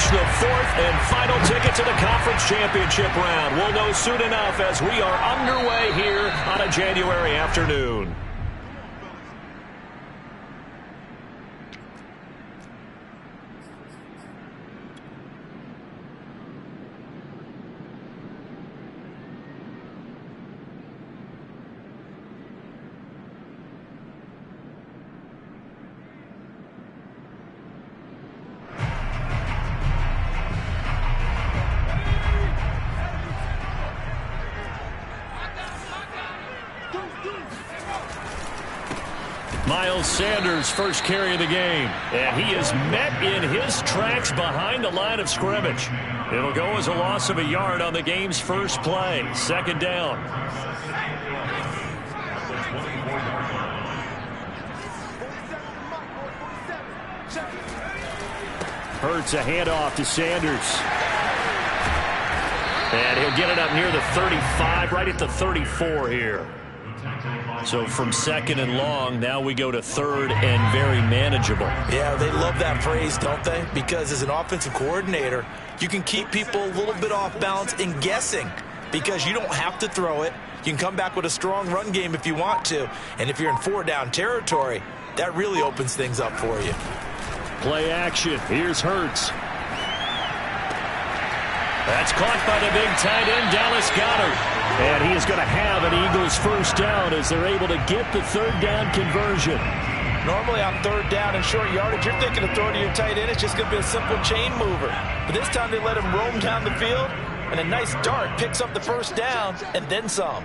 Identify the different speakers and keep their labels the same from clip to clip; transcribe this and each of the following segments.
Speaker 1: clinch the fourth and final ticket to the conference championship round. We'll know soon enough as we are underway here on a January afternoon. Miles Sanders' first carry of the game. And he is met in his tracks behind the line of scrimmage. It'll go as a loss of a yard on the game's first play. Second down. Hurts a handoff to Sanders. And he'll get it up near the 35, right at the 34 here. So from second and long, now we go to third and very manageable.
Speaker 2: Yeah, they love that phrase, don't they? Because as an offensive coordinator, you can keep people a little bit off balance and guessing because you don't have to throw it. You can come back with a strong run game if you want to. And if you're in four-down territory, that really opens things up for you.
Speaker 1: Play action. Here's Hurts. That's caught by the big tight end, Dallas Goedert. And he is going to have an Eagles first down as they're able to get the third down conversion.
Speaker 2: Normally on third down and short yardage, you're thinking of throwing to your tight end. It's just going to be a simple chain mover. But this time they let him roam down the field, and a nice dart picks up the first down and then some.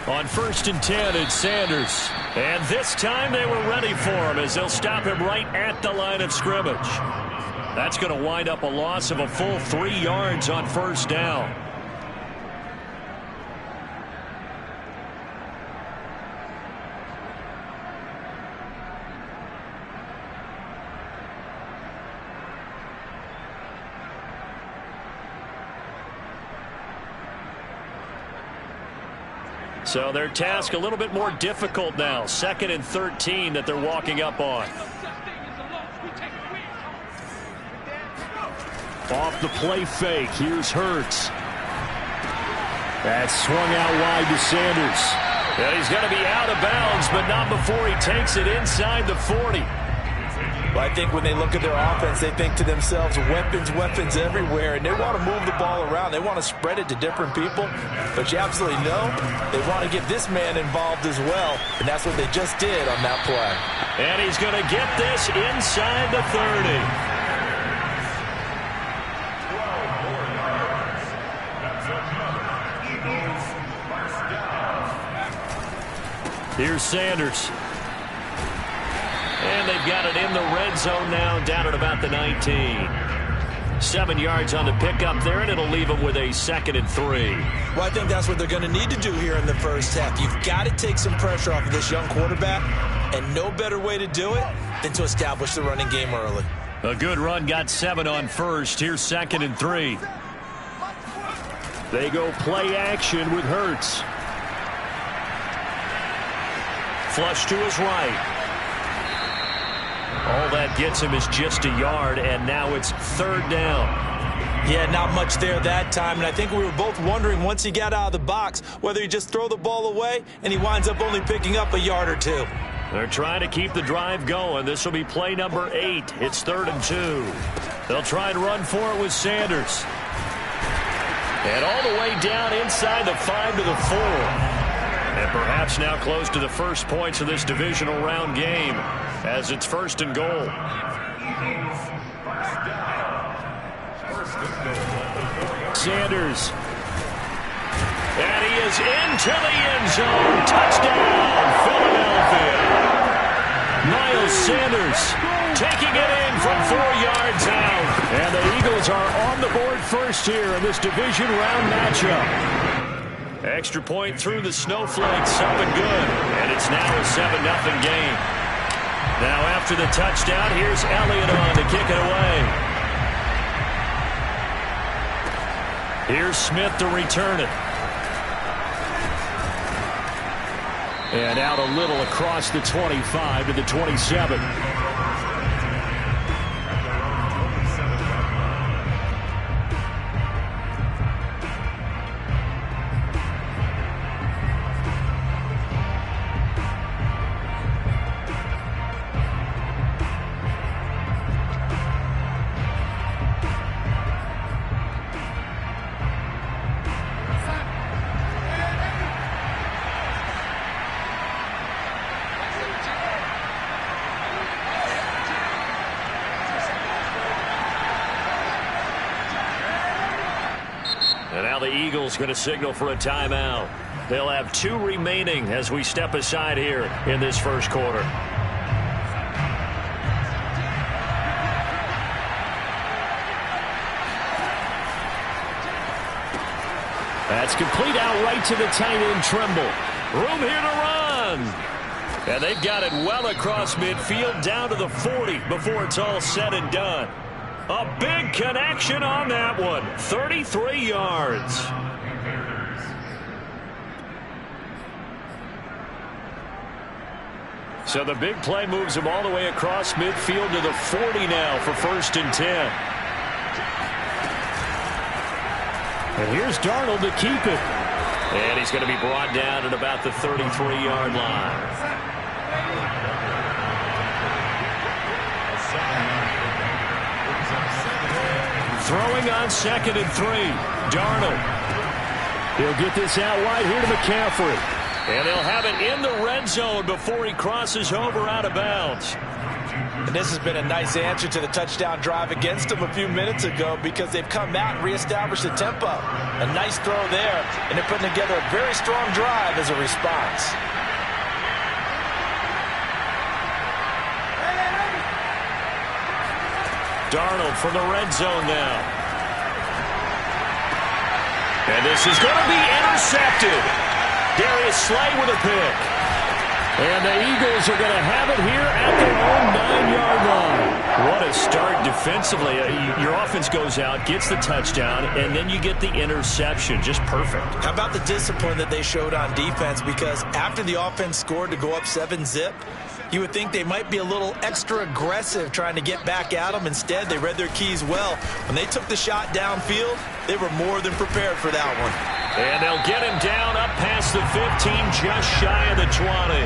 Speaker 1: On 1st and 10, it's Sanders. And this time they were ready for him as they'll stop him right at the line of scrimmage. That's going to wind up a loss of a full 3 yards on first down. So their task a little bit more difficult now. 2nd and 13 that they're walking up on. Off the play fake. Here's Hurts. That's swung out wide to Sanders. And he's going to be out of bounds, but not before he takes it inside the 40.
Speaker 2: Well, I think when they look at their offense, they think to themselves, weapons, weapons everywhere, and they want to move the ball around. They want to spread it to different people, but you absolutely know they want to get this man involved as well, and that's what they just did on that play.
Speaker 1: And he's going to get this inside the 30. Here's Sanders. And they've got it in the red zone now, down at about the 19. 7 yards on the pickup there, and it'll leave them with a 2nd and 3.
Speaker 2: Well, I think that's what they're going to need to do here in the first half. You've got to take some pressure off of this young quarterback, and no better way to do it than to establish the running game early.
Speaker 1: A good run, got 7 on first. Here's 2nd and 3. They go play action with Hurts. Flush to his right. All that gets him is just a yard, and now it's 3rd down.
Speaker 2: Yeah, not much there that time, and I think we were both wondering once he got out of the box whether he just throw the ball away, and he winds up only picking up a yard or 2.
Speaker 1: They're trying to keep the drive going. This will be play number 8. It's 3rd and 2. They'll try and run for it with Sanders. And all the way down inside the 5 to the 4. And perhaps now close to the first points of this divisional round game as it's 1st and goal. Sanders. And he is into the end zone. Touchdown, Philadelphia. Miles Sanders taking it in from 4 yards out. And the Eagles are on the board first here in this division round matchup. Extra point through the snowflakes, up and good. And it's now a 7-0 game. Now after the touchdown, here's Elliott on to kick it away. Here's Smith to return it. And out a little across the 25 to the 27. And now the Eagles going to signal for a timeout. They'll have 2 remaining as we step aside here in this first quarter. That's complete out right to the tight end Trimble. Room here to run. And they've got it well across midfield down to the 40 before it's all said and done. A big connection on that one. 33 yards. So the big play moves him all the way across midfield to the 40 now for 1st and 10. And here's Darnold to keep it. And he's going to be brought down at about the 33-yard line. Throwing on 2nd and 3. Darnold. He'll get this out wide here to McCaffrey. And they'll have it in the red zone before he crosses over out of bounds.
Speaker 2: And this has been a nice answer to the touchdown drive against them a few minutes ago because they've come out and reestablished the tempo. A nice throw there, and they're putting together a very strong drive as a response.
Speaker 1: Darnold from the red zone now. And this is going to be intercepted. Darius Slay with a pick. And the Eagles are going to have it here at their own 9-yard line. What a start defensively. Your offense goes out, gets the touchdown, and then you get the interception. Just perfect. How
Speaker 2: about the discipline that they showed on defense? Because after the offense scored to go up 7-zip, you would think they might be a little extra aggressive trying to get back at them. Instead, they read their keys well. When they took the shot downfield, they were more than prepared for that one.
Speaker 1: And they'll get him down up past the 15, just shy of the 20.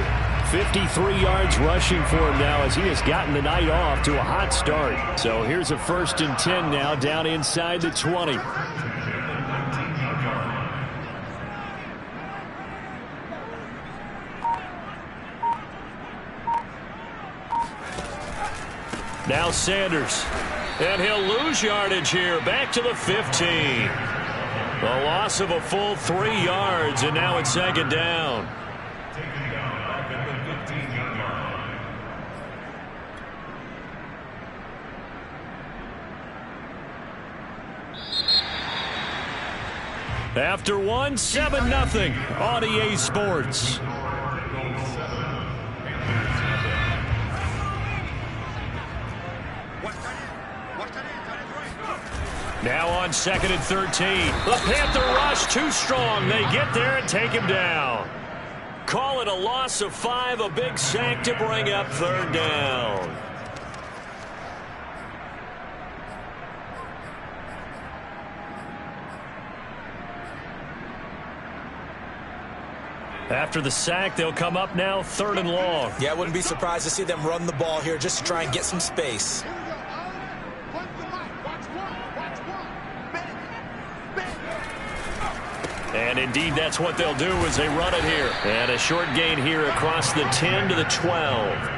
Speaker 1: 53 yards rushing for him now as he has gotten the night off to a hot start. So here's a 1st and 10 now down inside the 20. Now Sanders. And he'll lose yardage here. Back to the 15. A loss of a full 3 yards, and now it's 2nd down. After one, 7-0 on EA Sports. Now on 2nd and 13. The Panther rush too strong. They get there and take him down. Call it a loss of 5, a big sack to bring up 3rd down. After the sack, they'll come up now 3rd and long.
Speaker 2: Yeah, I wouldn't be surprised to see them run the ball here just to try and get some space.
Speaker 1: And indeed, that's what they'll do as they run it here. And a short gain here across the 10 to the 12.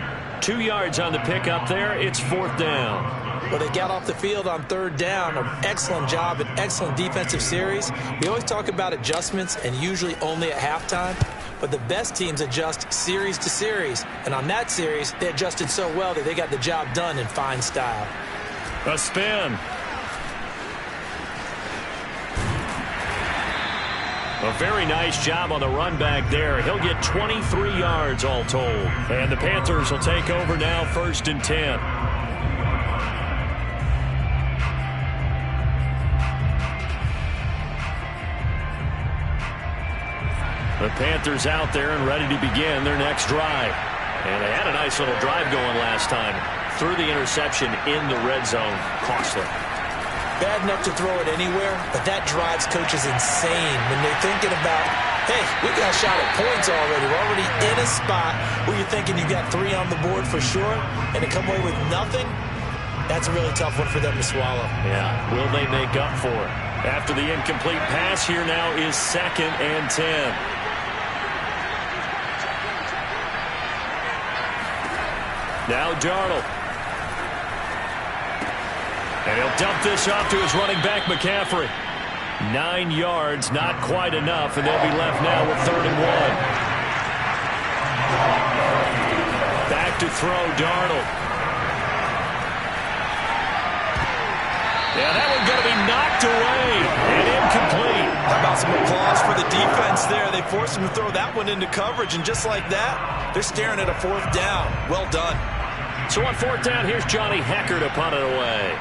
Speaker 1: 2 yards on the pickup there. It's 4th down.
Speaker 2: Well, they got off the field on 3rd down. An excellent job, an excellent defensive series. We always talk about adjustments and usually only at halftime. But the best teams adjust series to series. And on that series, they adjusted so well that they got the job done in fine style.
Speaker 1: A spin. A very nice job on the run back there. He'll get 23 yards all told. And the Panthers will take over now 1st and 10. The Panthers out there and ready to begin their next drive. And they had a nice little drive going last time. Threw the interception in the red zone. Costly.
Speaker 2: Bad enough to throw it anywhere, but that drives coaches insane when they're thinking about, hey, we got a shot at points already. We're already in a spot where you're thinking you got 3 on the board for sure, and to come away with nothing, that's a really tough one for them to swallow.
Speaker 1: Yeah, will they make up for it? After the incomplete pass, here now is 2nd and 10. Now Darnold. And he'll dump this off to his running back, McCaffrey. 9 yards, not quite enough, and they'll be left now with 3rd and 1. Back to throw, Darnold. Yeah, that one's going to be knocked away and incomplete.
Speaker 2: How about some applause for the defense there? They forced him to throw that one into coverage, and just like that, they're staring at a 4th down. Well done.
Speaker 1: So on 4th down, here's Johnny Hecker to punt it away.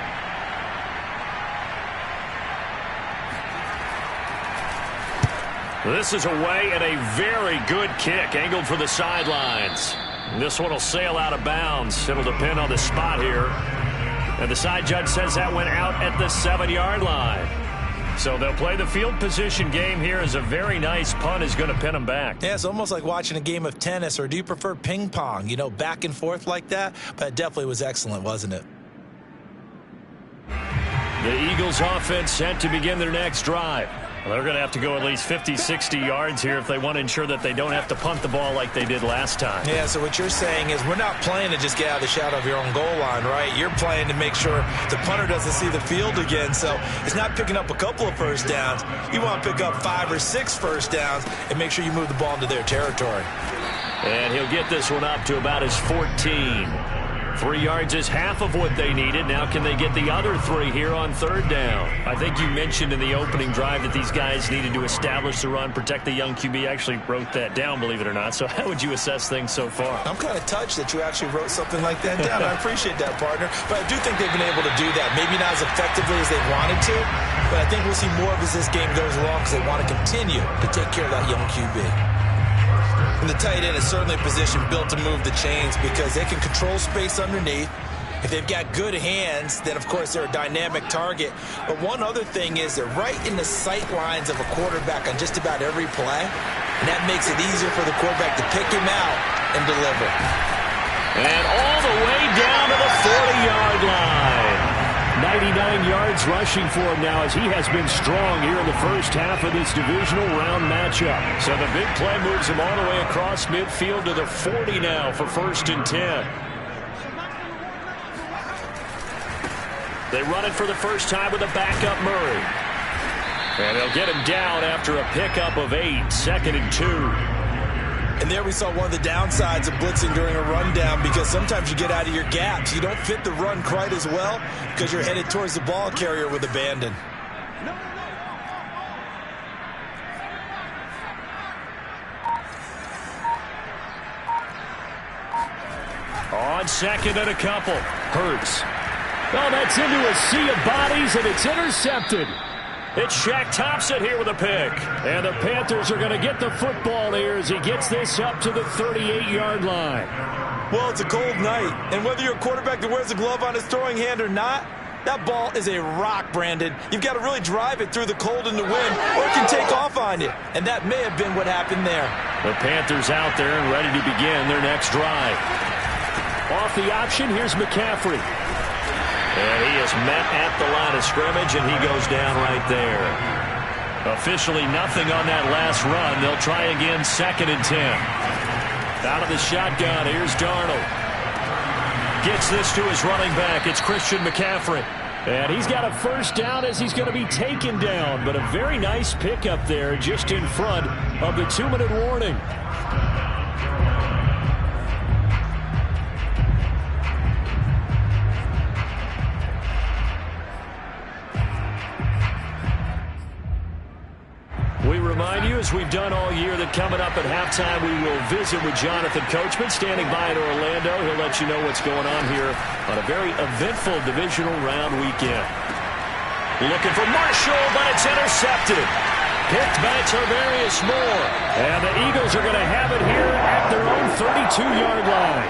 Speaker 1: This is away and a very good kick, angled for the sidelines. This one will sail out of bounds. It'll depend on the spot here. And the side judge says that went out at the 7-yard line. So they'll play the field position game here as a very nice punt is going to pin them back.
Speaker 2: Yeah, it's almost like watching a game of tennis, or do you prefer ping pong? You know, back and forth like that? But it definitely was excellent, wasn't it?
Speaker 1: The Eagles offense set to begin their next drive. Well, they're going to have to go at least 50, 60 yards here if they want to ensure that they don't have to punt the ball like they did last time.
Speaker 2: Yeah, so what you're saying is we're not playing to just get out of the shadow of your own goal line, right? You're playing to make sure the punter doesn't see the field again. So it's not picking up a couple of first downs. You want to pick up 5 or 6 first downs and make sure you move the ball into their territory.
Speaker 1: And he'll get this one up to about his 14. 3 yards is half of what they needed. Now can they get the other 3 here on 3rd down? I think you mentioned in the opening drive that these guys needed to establish the run, protect the young QB. Actually wrote that down, believe it or not. So how would you assess things so far?
Speaker 2: I'm kind of touched that you actually wrote something like that down. I appreciate that, partner. But I do think they've been able to do that. Maybe not as effectively as they wanted to, but I think we'll see more of as this game goes along because they want to continue to take care of that young QB. And the tight end is certainly a position built to move the chains because they can control space underneath. If they've got good hands, then, of course, they're a dynamic target. But one other thing is they're right in the sight lines of a quarterback on just about every play. And that makes it easier for the quarterback to pick him out and deliver.
Speaker 1: And all the way down to the 40-yard line. 99 yards rushing for him now as he has been strong here in the first half of this divisional round matchup. So the big play moves him all the way across midfield to the 40 now for 1st and 10. They run it for the first time with a backup Murray. And they'll get him down after a pickup of 8, 2nd and 2.
Speaker 2: And there we saw one of the downsides of blitzing during a rundown because sometimes you get out of your gaps. You don't fit the run quite as well because you're headed towards the ball carrier with abandon.
Speaker 1: On 2nd and a couple. Hurts. Oh, that's into a sea of bodies, and it's intercepted. It's Shaq Thompson here with a pick. And the Panthers are going to get the football here as he gets this up to the 38-yard line.
Speaker 2: Well, it's a cold night. And whether you're a quarterback that wears a glove on his throwing hand or not, that ball is a rock, Brandon. You've got to really drive it through the cold and the wind, or it can take off on you. And that may have been what happened there.
Speaker 1: The Panthers out there and ready to begin their next drive. Off the option, here's McCaffrey. And he is met at the line of scrimmage, and he goes down right there. Officially nothing on that last run. They'll try again 2nd and 10. Out of the shotgun, here's Darnold. Gets this to his running back. It's Christian McCaffrey. And he's got a first down as he's going to be taken down. But a very nice pickup there just in front of the 2-minute warning. We remind you, as we've done all year, that coming up at halftime, we will visit with Jonathan Coachman, standing by in Orlando. He'll let you know what's going on here on a very eventful divisional round weekend. Looking for Marshall, but it's intercepted. picked by Tarvarius Moore. And the Eagles are going to have it here at their own 32-yard line.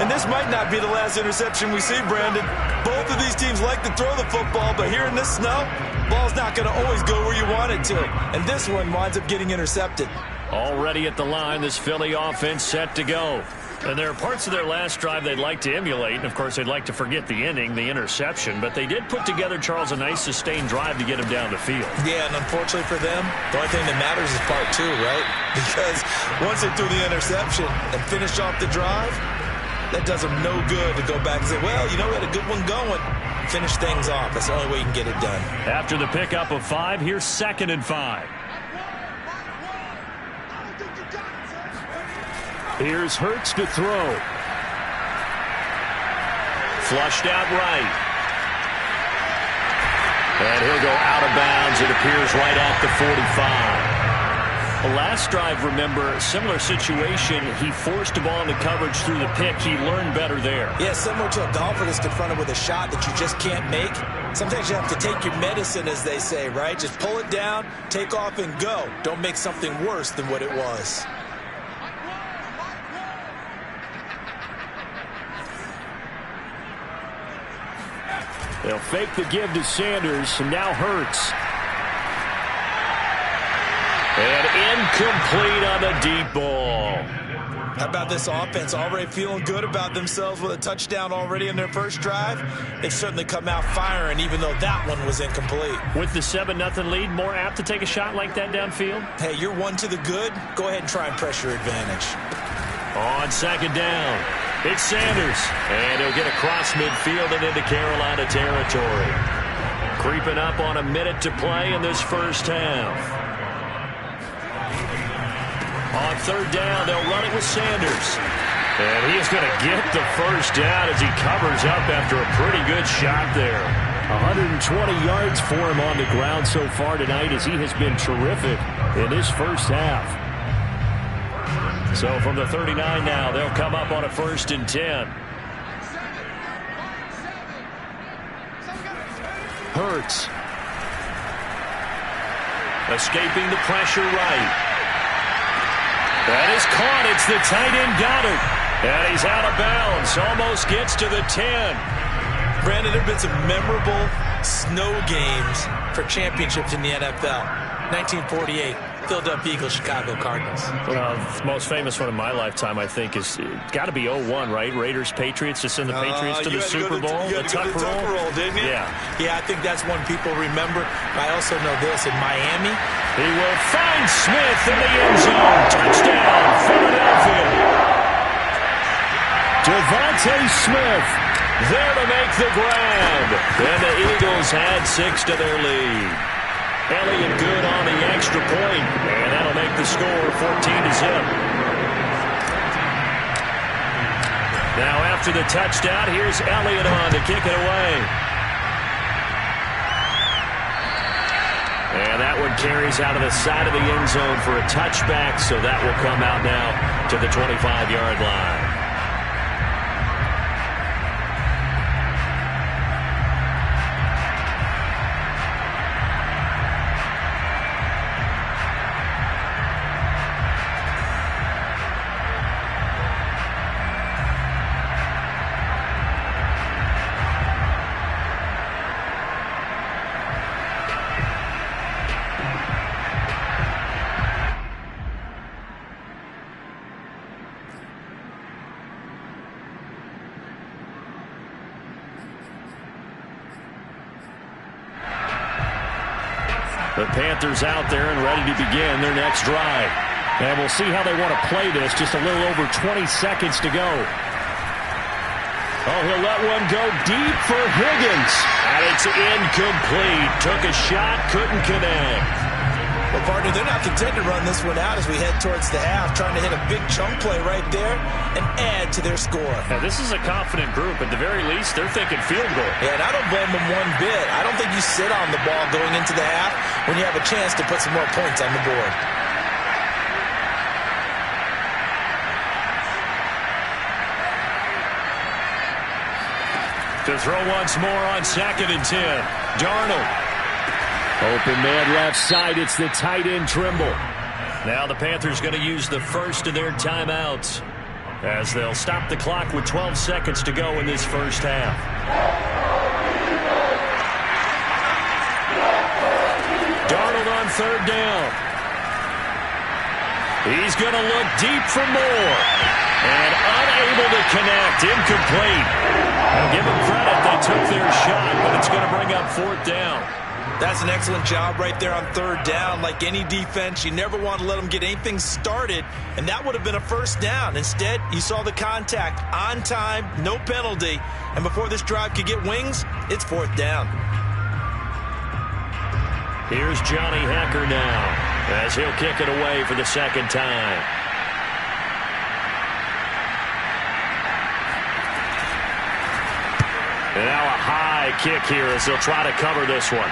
Speaker 2: And this might not be the last interception we see, Brandon. Both of these teams like to throw the football, but here in this snow, ball's not going to always go where you want it to. And this one winds up getting intercepted.
Speaker 1: Already at the line, this Philly offense set to go. And there are parts of their last drive they'd like to emulate. And, of course, they'd like to forget the inning, the interception. But they did put together, Charles, a nice sustained drive to get him down the field.
Speaker 2: Yeah, and unfortunately for them, the only thing that matters is part two, right? Because once they threw the interception and finished off the drive, that does them no good to go back and say, well, you know, we had a good one going. Finish things off. That's the only way you can get it done.
Speaker 1: After the pickup of 5, here's 2nd and 5. Here's Hurts to throw. Flushed out right. And he'll go out of bounds. It appears right at the 45. The last drive, remember, similar situation. He forced the ball into coverage through the pick. He learned better there.
Speaker 2: Yeah, similar to a golfer that's confronted with a shot that you just can't make. Sometimes you have to take your medicine, as they say, right? Just pull it down, take off, and go. Don't make something worse than what it was.
Speaker 1: They'll fake the give to Sanders, and now Hurts. And incomplete on the deep ball.
Speaker 2: How about this offense already feeling good about themselves with a touchdown already in their first drive? They've certainly come out firing, even though that one was incomplete.
Speaker 1: With the 7-0 lead, more apt to take a shot like that downfield?
Speaker 2: Hey, you're one to the good. Go ahead and try and press your advantage.
Speaker 1: On 2nd down, it's Sanders. And he'll get across midfield and into Carolina territory. Creeping up on a minute to play in this first half. On 3rd down, they'll run it with Sanders. And he is going to get the first down as he covers up after a pretty good shot there. 120 yards for him on the ground so far tonight as he has been terrific in his first half. So from the 39 now, they'll come up on a 1st and 10. Hurts. Escaping the pressure right. That is caught. It's the tight end Goddard. And he's out of bounds. Almost gets to the 10.
Speaker 2: Brandon, there have been some memorable snow games for championships in the NFL. 1948, Philadelphia Eagles, Chicago Cardinals.
Speaker 1: Well, the most famous one in my lifetime, I think, is got to be 01, right? Raiders, Patriots, to send the Patriots to the Super Bowl.
Speaker 2: You had to go to the Tuck roll, didn't you?
Speaker 1: Yeah.
Speaker 2: Yeah, I think that's one people remember. I also know this. In Miami,
Speaker 1: he will find Smith in the end zone. Touchdown, Philadelphia. Devontae Smith there to make the grab. And the Eagles add 6 to their lead. Elliott good on the extra point, and that'll make the score 14-0. Now after the touchdown, here's Elliott on to kick it away. And that one carries out of the side of the end zone for a touchback, so that will come out now to the 25-yard line. The Panthers out there and ready to begin their next drive. And we'll see how they want to play this. Just a little over 20 seconds to go. Oh, he'll let one go deep for Higgins. And it's incomplete. Took a shot, couldn't connect.
Speaker 2: Well, partner, they're not content to run this one out as we head towards the half, trying to hit a big chunk play right there and add to their score.
Speaker 1: Now, this is a confident group. At the very least, they're thinking field goal.
Speaker 2: Yeah, and I don't blame them one bit. I don't think you sit on the ball going into the half when you have a chance to put some more points on the board. To throw once more on 2nd and 10. Darnold.
Speaker 1: Open man left side. It's the tight end Trimble. Now the Panthers going to use the first of their timeouts as they'll stop the clock with 12 seconds to go in this first half. Darnold on third down. He's going to look deep for more. And unable to connect. Incomplete. I'll give them credit. They took their shot, but it's going to bring up fourth down.
Speaker 2: That's an excellent job right there on third down. Like any defense, you never want to let them get anything started, and that would have been a first down. Instead, you saw the contact on time, no penalty, and before this drive could get wings, it's fourth down.
Speaker 1: Here's Johnny Hacker now as he'll kick it away for the second time. And now a high kick here as they'll try to cover this one.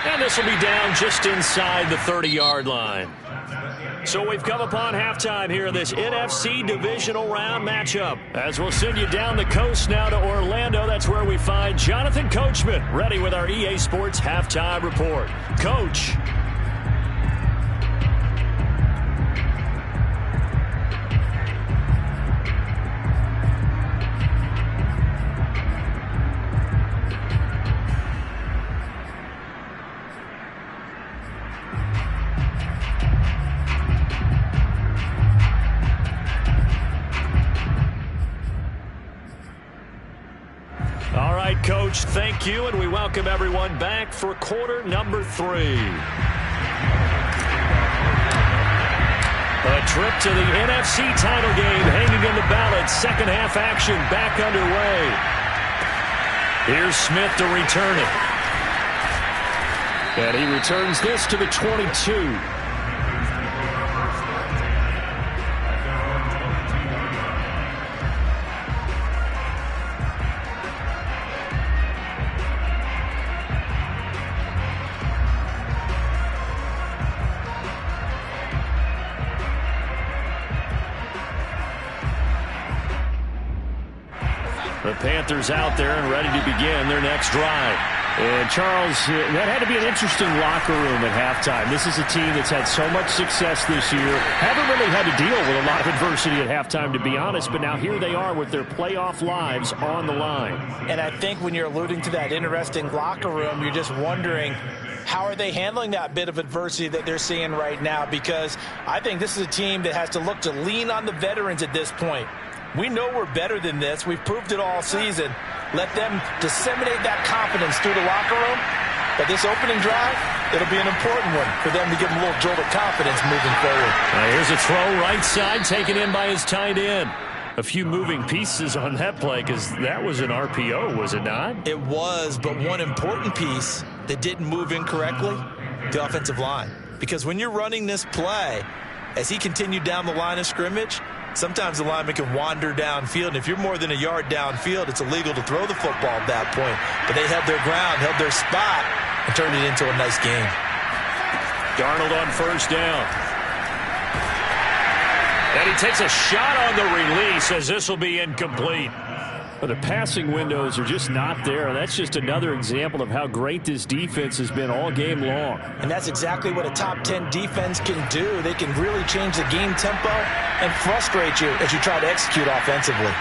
Speaker 1: And this will be down just inside the 30-yard line. So we've come upon halftime here in this NFC divisional round matchup. As we'll send you down the coast now to Orlando, that's where we find Jonathan Coachman ready with our EA Sports halftime report. Coach. All right, Coach, thank you, and we welcome everyone back for quarter number 3. A trip to the NFC title game hanging in the balance. Second half action back underway. Here's Smith to return it. And he returns this to the 22. The Panthers out there and ready to begin their next drive. And, Charles, that had to be an interesting locker room at halftime. This is a team that's had so much success this year. Haven't really had to deal with a lot of adversity at halftime, to be honest, but now here they are with their playoff lives on the line.
Speaker 2: And I think when you're alluding to that interesting locker room, you're just wondering, how are they handling that bit of adversity that they're seeing right now? Because I think this is a team that has to look to lean on the veterans at this point. We know we're better than this. We've proved it all season. Let them disseminate that confidence through the locker room. But this opening drive, it'll be an important one for them to give them a little jolt of confidence moving forward.
Speaker 1: Here's a throw right side taken in by his tight end. A few moving pieces on that play because that was an RPO, was it not?
Speaker 2: It was, but one important piece that didn't move incorrectly, the offensive line. Because when you're running this play, as he continued down the line of scrimmage, sometimes the lineman can wander downfield, and if you're more than a yard downfield, it's illegal to throw the football at that point. But they held their ground, held their spot, and turned it into a nice game.
Speaker 1: Darnold on first down. And he takes a shot on the release as this will be incomplete. But the passing windows are just not there. That's just another example of how great this defense has been all game long.
Speaker 2: And that's exactly what a top 10 defense can do. They can really change the game tempo and frustrate you as you try to execute offensively.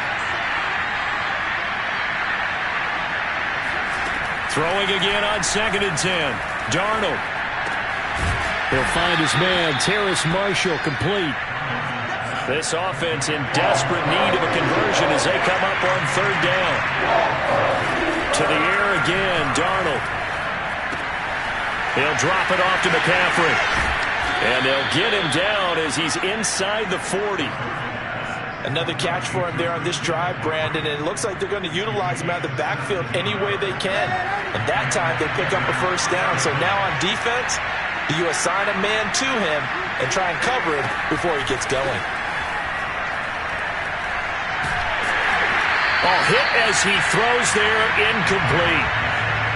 Speaker 1: Throwing again on 2nd and 10. Darnold. He'll find his man, Terrace Marshall, complete. This offense in desperate need of a conversion as they come up on 3rd down. To the air again, Darnold. He'll drop it off to McCaffrey. And they'll get him down as he's inside the 40.
Speaker 2: Another catch for him there on this drive, Brandon, and it looks like they're going to utilize him out of the backfield any way they can. And that time they pick up a first down. So now on defense, you assign a man to him and try and cover him before he gets going.
Speaker 1: Oh, hit as he throws there, incomplete.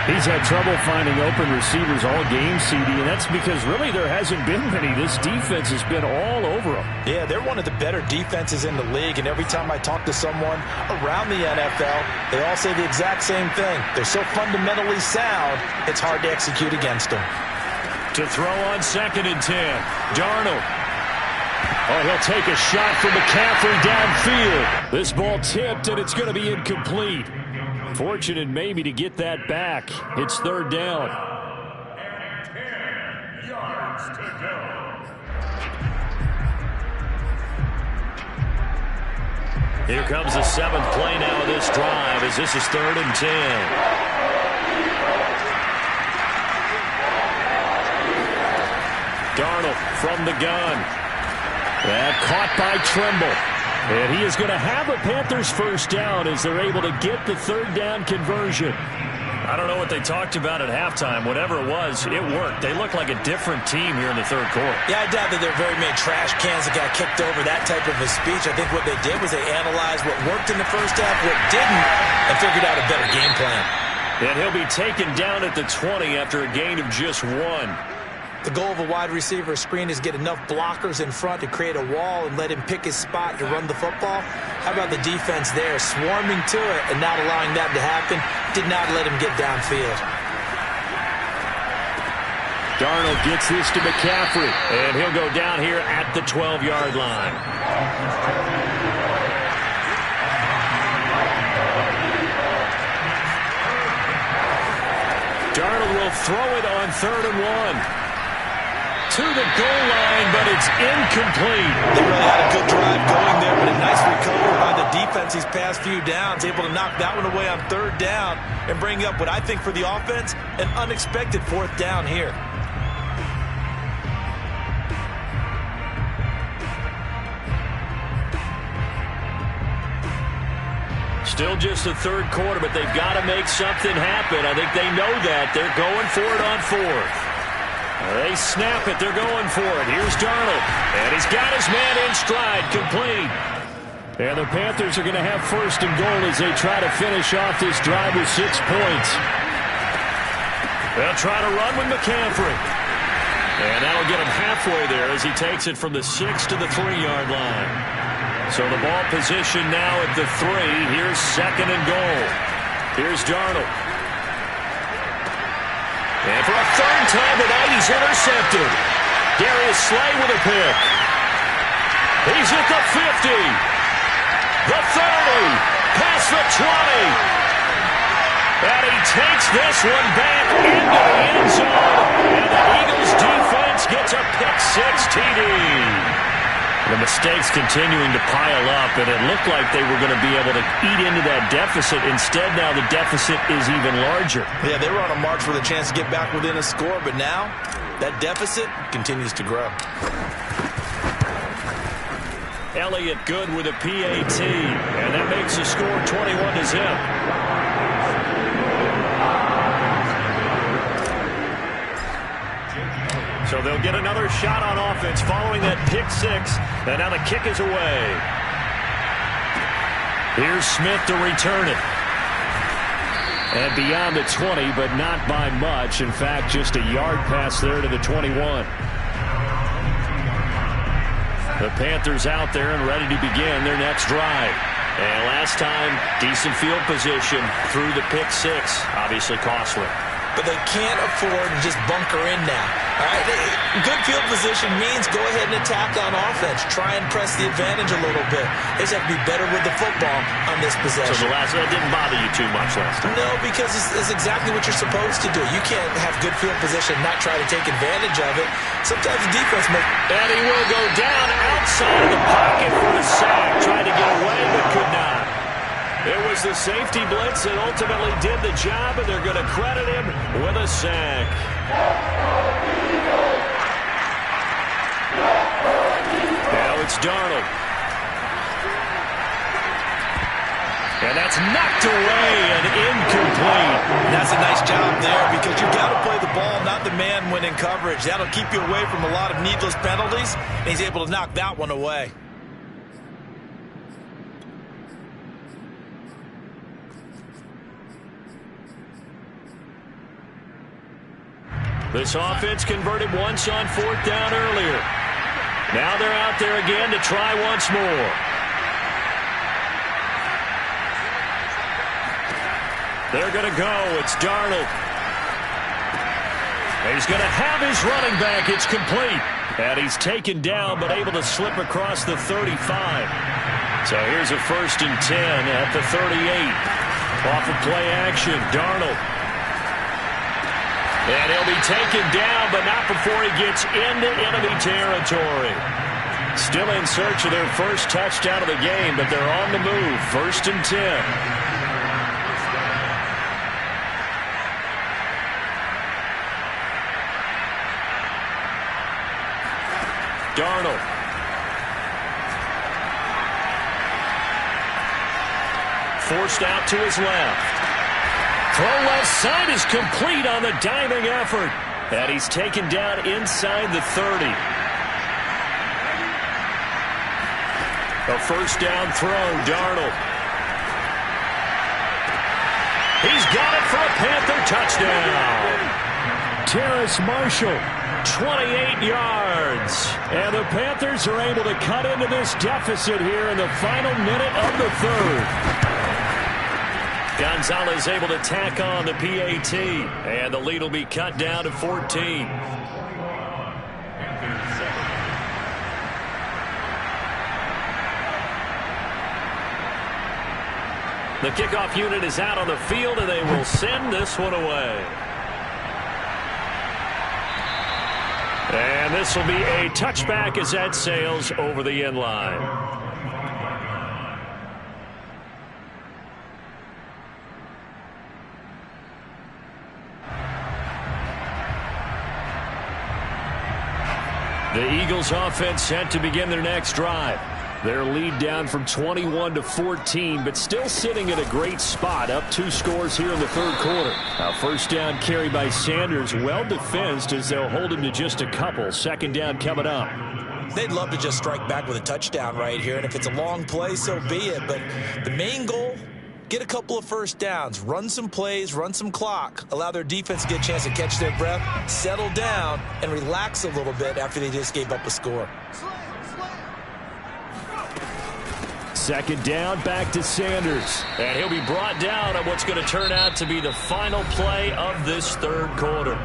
Speaker 1: He's had trouble finding open receivers all game, CD, and that's because really there hasn't been many. This defense has been all over him.
Speaker 2: Yeah, they're one of the better defenses in the league, and every time I talk to someone around the NFL, they all say the exact same thing. They're so fundamentally sound, it's hard to execute against them.
Speaker 1: To throw on 2nd and 10, Darnold. Oh, he'll take a shot from McCaffrey downfield. This ball tipped, and it's going to be incomplete. Fortunate maybe to get that back. It's 3rd down.
Speaker 3: And 10 yards to go.
Speaker 1: Here comes the 7th play now of this drive as this is 3rd and 10. Darnold from the gun. That caught by Trimble. And he is going to have a Panthers first down as they're able to get the 3rd down conversion. I don't know what they talked about at halftime. Whatever it was, it worked. They look like a different team here in the 3rd quarter.
Speaker 2: Yeah, I doubt that there are very many trash cans that got kicked over that type of a speech. I think what they did was they analyzed what worked in the first half, what didn't, and figured out a better game plan.
Speaker 1: And he'll be taken down at the 20 after a gain of just 1.
Speaker 2: The goal of a wide receiver screen is get enough blockers in front to create a wall and let him pick his spot to run the football. How about the defense there, swarming to it and not allowing that to happen? Did not let him get downfield.
Speaker 1: Darnold gets this to McCaffrey, and he'll go down here at the 12-yard line. Darnold will throw it on 3rd and 1. To the goal line, but it's incomplete.
Speaker 2: They really had a good drive going there, but a nice recovery by the defense these past few downs, able to knock that one away on 3rd down and bring up what I think for the offense, an unexpected 4th down here.
Speaker 1: Still just the 3rd quarter, but they've got to make something happen. I think they know that. They're going for it on 4th. They snap it. They're going for it. Here's Darnold. And he's got his man in stride. Complete. And the Panthers are going to have 1st and goal as they try to finish off this drive with 6 points. They'll try to run with McCaffrey. And that'll get him halfway there as he takes it from the 6 to the 3-yard line. So the ball position now at the 3. Here's 2nd and goal. Here's Darnold. And for a 3rd time tonight, he's intercepted. Darius Slay with a pick. He's at the 50. The 30. Past the 20. And he takes this one back into the end zone. And the Eagles defense gets a pick-6 TD. The mistakes continuing to pile up, and it looked like they were going to be able to eat into that deficit. Instead, now the deficit is even larger.
Speaker 2: Yeah, they were on a march with a chance to get back within a score, but now that deficit continues to grow.
Speaker 1: Elliott good with a PAT, and that makes the score 21-0. So they'll get another shot on offense following that pick-6, and now the kick is away. Here's Smith to return it. And beyond the 20, but not by much. In fact, just a yard pass there to the 21. The Panthers out there and ready to begin their next drive. And last time, decent field position through the pick-6. Obviously costly.
Speaker 2: But they can't afford to just bunker in now. All right, good field position means go ahead and attack on offense. Try and press the advantage a little bit. They just have to be better with the football on this possession.
Speaker 1: So the last that didn't bother you too much last time?
Speaker 2: No, because it's exactly what you're supposed to do. You can't have good field position and not try to take advantage of it. Sometimes the defense may...
Speaker 1: And he will go down outside of the pocket for the sack. Tried to get away, but could not. It was the safety blitz that ultimately did the job, and they're going to credit him with a sack. Now it's Darnold. And that's knocked away and incomplete.
Speaker 2: That's a nice job there because you've got to play the ball, not the man when in coverage. That'll keep you away from a lot of needless penalties, and he's able to knock that one away.
Speaker 1: This offense converted once on 4th down earlier. Now they're out there again to try once more. They're going to go. It's Darnold. He's going to have his running back. It's complete. And he's taken down but able to slip across the 35. So here's a 1st and 10 at the 38. Off of play action, Darnold. And he'll be taken down, but not before he gets into enemy territory. Still in search of their first touchdown of the game, but they're on the move. 1st and 10. Darnold. Forced out to his left. Throw left side is complete on the diving effort. And he's taken down inside the 30. A 1st down throw, Darnold. He's got it for a Panther touchdown. Terrace Marshall. 28 yards. And the Panthers are able to cut into this deficit here in the final minute of the 3rd. Gonzalez able to tack on the PAT. And the lead will be cut down to 14. The kickoff unit is out on the field, and they will send this one away. And this will be a touchback as that sails over the end line. The Eagles offense set to begin their next drive. Their lead down from 21 to 14, but still sitting at a great spot, up 2 scores here in the 3rd quarter. A 1st down carry by Sanders, well defensed as they'll hold him to just a couple. 2nd down coming up.
Speaker 2: They'd love to just strike back with a touchdown right here, and if it's a long play, so be it. But the main goal, get a couple of 1st downs, run some plays, run some clock, allow their defense to get a chance to catch their breath, settle down, and relax a little bit after they just gave up a score.
Speaker 1: 2nd down, back to Sanders. And he'll be brought down on what's going to turn out to be the final play of this 3rd quarter.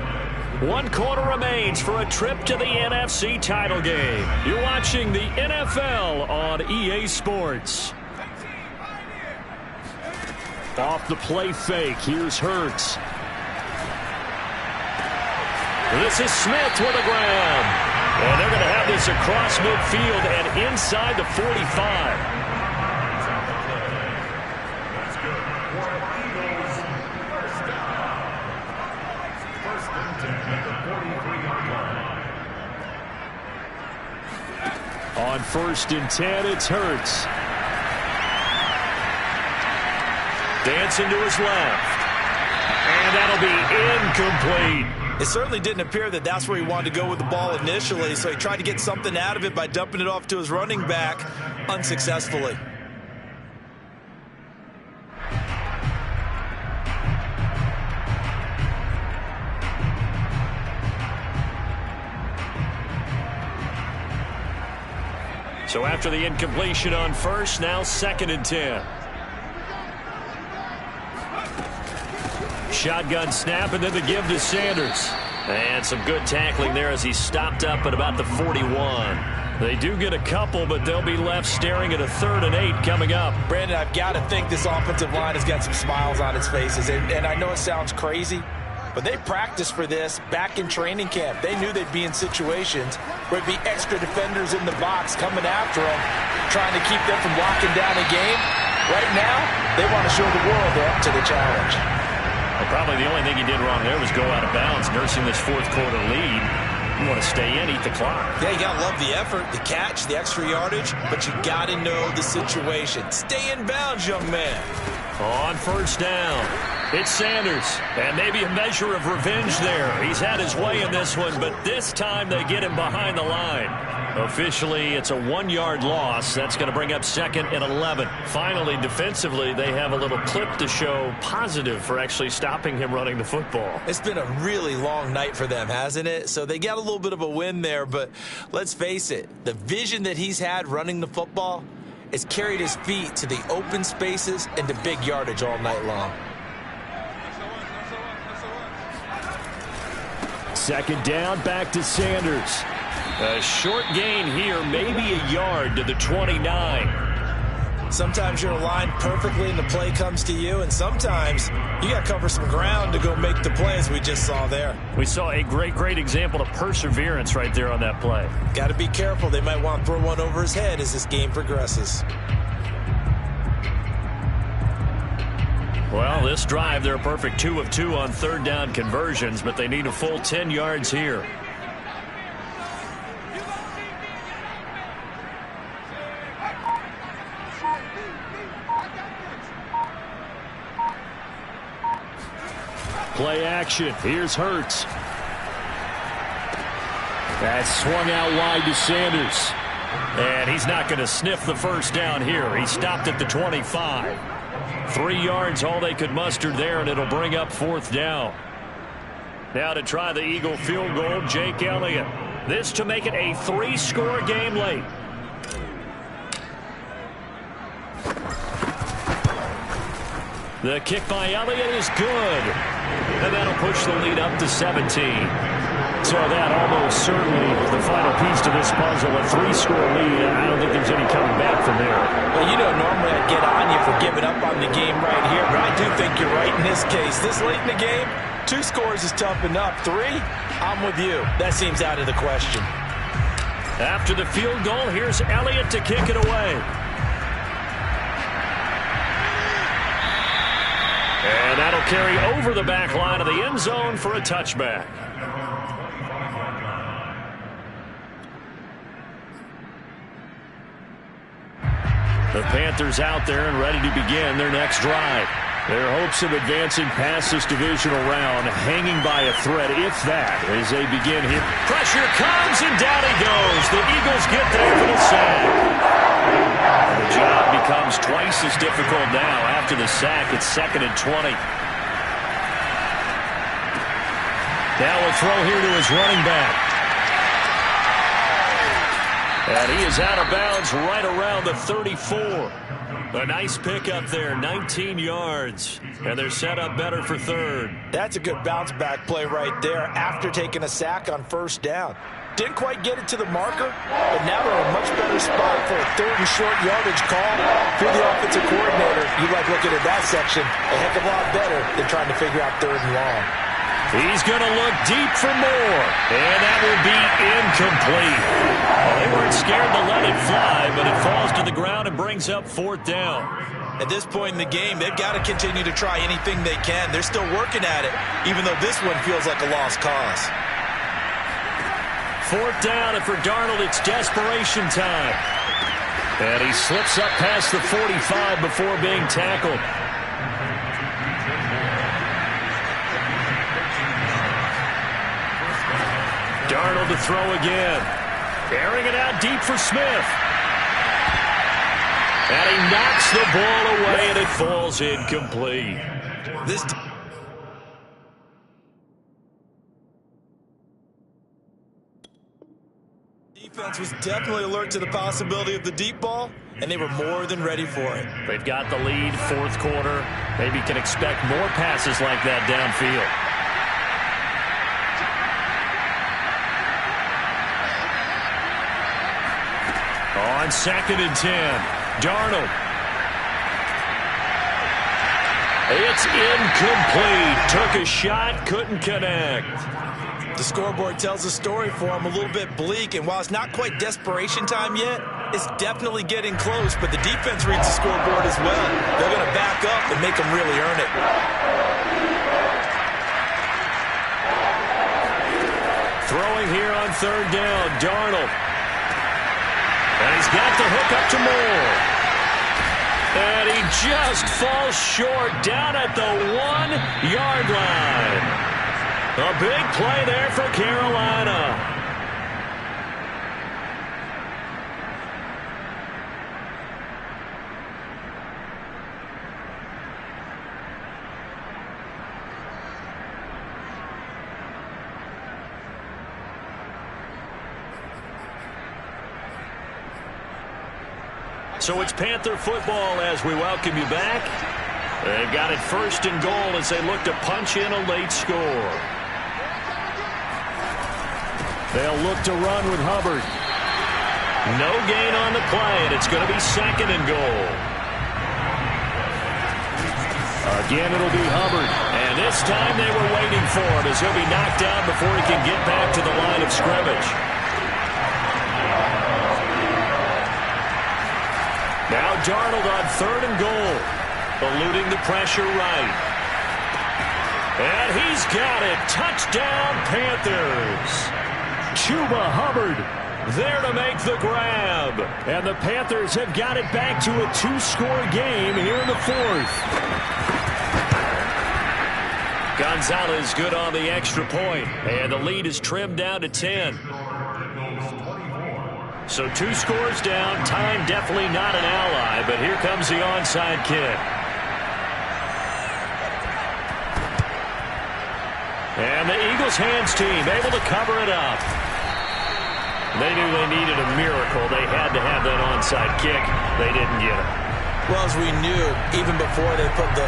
Speaker 1: 1 quarter remains for a trip to the NFC title game. You're watching the NFL on EA Sports. Off the play fake, here's Hurts. This is Smith with a grab. And they're going to have this across midfield and inside the 45. On 1st and 10, it's Hurts. Dancing to his left. And that'll be incomplete.
Speaker 2: It certainly didn't appear that that's where he wanted to go with the ball initially, so he tried to get something out of it by dumping it off to his running back unsuccessfully.
Speaker 1: So after the incompletion on 1st, now 2nd and 10. Shotgun snap and then the give to Sanders. And some good tackling there as he stopped up at about the 41. They do get a couple, but they'll be left staring at a 3rd and 8 coming up.
Speaker 2: Brandon, I've got to think this offensive line has got some smiles on its faces. And I know it sounds crazy, but they practiced for this back in training camp. They knew they'd be in situations where it'd be extra defenders in the box coming after them, trying to keep them from locking down a game. Right now, they want to show the world they're up to the challenge.
Speaker 1: Well, probably the only thing he did wrong there was go out of bounds, nursing this 4th quarter lead. You want to stay in, eat the clock.
Speaker 2: Yeah, you got to love the effort, the catch, the extra yardage, but you got to know the situation. Stay in bounds, young man.
Speaker 1: On 1st down, it's Sanders. And maybe a measure of revenge there. He's had his way in this one, but this time they get him behind the line. Officially, it's a 1-yard loss. That's going to bring up 2nd and 11. Finally, defensively, they have a little clip to show positive for actually stopping him running the football.
Speaker 2: It's been a really long night for them, hasn't it? So they got a little bit of a win there, but let's face it, the vision that he's had running the football has carried his feet to the open spaces and to big yardage all night long.
Speaker 1: 2nd down, back to Sanders. A short gain here, maybe a yard to the 29.
Speaker 2: Sometimes you're aligned perfectly and the play comes to you, and sometimes you got to cover some ground to go make the play, as we just saw there.
Speaker 1: We saw a great example of perseverance right there on that play.
Speaker 2: Got to be careful. They might want to throw one over his head as this game progresses.
Speaker 1: Well, this drive, they're a perfect 2 of 2 on 3rd down conversions, but they need a full 10 yards here. Play action. Here's Hurts. That's swung out wide to Sanders. And he's not going to sniff the 1st down here. He stopped at the 25. 3 yards, all they could muster there, and it'll bring up 4th down. Now to try the Eagle field goal, Jake Elliott. This to make it a 3-score game late. The kick by Elliott is good. And that'll push the lead up to 17. So that almost certainly the final piece to this puzzle, a 3-score lead. I don't think there's any coming back from there.
Speaker 2: Well, you know, normally I'd get on you for giving up on the game right here, but I do think you're right in this case. This late in the game, 2 scores is tough enough. 3, I'm with you. That seems out of the question.
Speaker 1: After the field goal, here's Elliott to kick it away. And that'll carry over the back line of the end zone for a touchback. The Panthers out there and ready to begin their next drive. Their hopes of advancing past this divisional round hanging by a thread, if that, as they begin here. Pressure comes, and down he goes. The Eagles get there for the sack. The job becomes twice as difficult now after the sack. It's 2nd and 20. Now a throw here to his running back. And he is out of bounds right around the 34. A nice pickup there, 19 yards. And they're set up better for 3rd.
Speaker 2: That's a good bounce back play right there after taking a sack on 1st down. Didn't quite get it to the marker, but now they're in a much better spot for a 3rd and short yardage call. If you're the offensive coordinator, you like looking at that section a heck of a lot better than trying to figure out 3rd and long.
Speaker 1: He's going to look deep for more, and that will be incomplete. Well, they weren't scared to let it fly, but it falls to the ground and brings up 4th down.
Speaker 2: At this point in the game, they've got to continue to try anything they can. They're still working at it, even though this one feels like a lost cause.
Speaker 1: 4th down, and for Darnold, it's desperation time. And he slips up past the 45 before being tackled. Darnold to throw again. Airing it out deep for Smith. And he knocks the ball away, and it falls incomplete.
Speaker 2: This defense was definitely alert to the possibility of the deep ball, and they were more than ready for it.
Speaker 1: They've got the lead, 4th quarter. Maybe can expect more passes like that downfield. On 2nd and 10, Darnold. It's incomplete. Took a shot, couldn't connect.
Speaker 2: The scoreboard tells a story for him, a little bit bleak, and while it's not quite desperation time yet, it's definitely getting close, but the defense reads the scoreboard as well. They're going to back up and make them really earn it.
Speaker 1: Throwing here on 3rd down, Darnold. And he's got the hook up to Moore. And he just falls short down at the 1-yard line. A big play there for Carolina. So it's Panther football as we welcome you back. They've got it first and goal as they look to punch in a late score. They'll look to run with Hubbard. No gain on the play, and it's going to be second and goal. Again, it'll be Hubbard. And this time they were waiting for him as he'll be knocked down before he can get back to the line of scrimmage. Now Darnold on third and goal, eluding the pressure right. And he's got it. Touchdown, Panthers. Chuba Hubbard there to make the grab. And the Panthers have got it back to a 2-score game here in the fourth. Gonzalez good on the extra point. And the lead is trimmed down to 10. So 2 scores down. Time definitely not an ally, but here comes the onside kick. And the Eagles hands team able to cover it up. They knew they needed a miracle. They had to have that onside kick. They didn't get it.
Speaker 2: Well, as we knew, even before they put the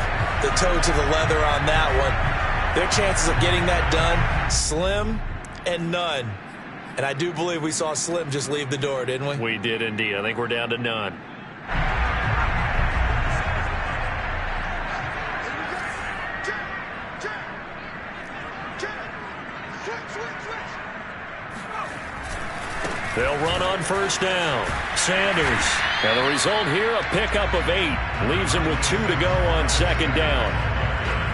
Speaker 2: toe to the leather on that one, their chances of getting that done, slim and none. And I do believe we saw Slim just leave the door, didn't we?
Speaker 1: We did indeed. I think we're down to none. They'll run on first down. Sanders. And the result here, a pickup of 8. Leaves him with 2 to go on second down.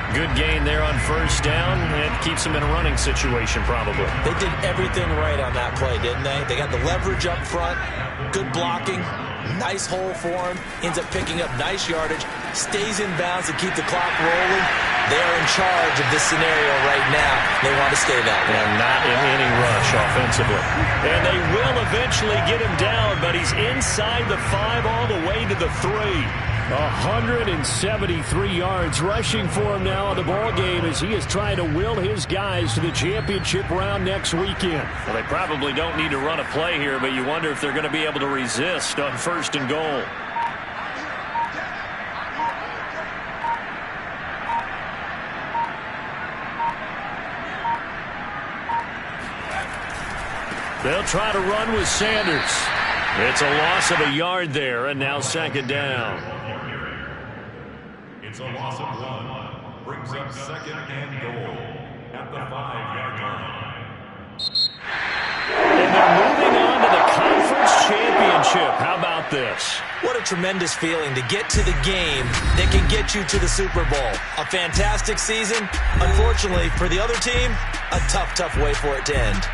Speaker 1: Good gain there on first down. And keeps him in a running situation probably.
Speaker 2: They did everything right on that play, didn't they? They got the leverage up front. Good blocking. Nice hole for him. Ends up picking up nice yardage. Stays in bounds to keep the clock rolling. They're in charge of this scenario right now. They want to stay that way.
Speaker 1: And not in any rush offensively. And they will eventually get him down, but he's inside the 5 all the way to the 3. 173 yards rushing for him now in the ball game as he is trying to will his guys to the championship round next weekend. Well, they probably don't need to run a play here, but you wonder if they're going to be able to resist on first and goal. They'll try to run with Sanders. It's a loss of a yard there, and now second down.
Speaker 3: It's a loss of 1. Brings up second and goal at the 5-yard line.
Speaker 1: And they're moving on to the conference championship. How about this?
Speaker 2: What a tremendous feeling to get to the game that can get you to the Super Bowl. A fantastic season. Unfortunately, for the other team, a tough way for it to end.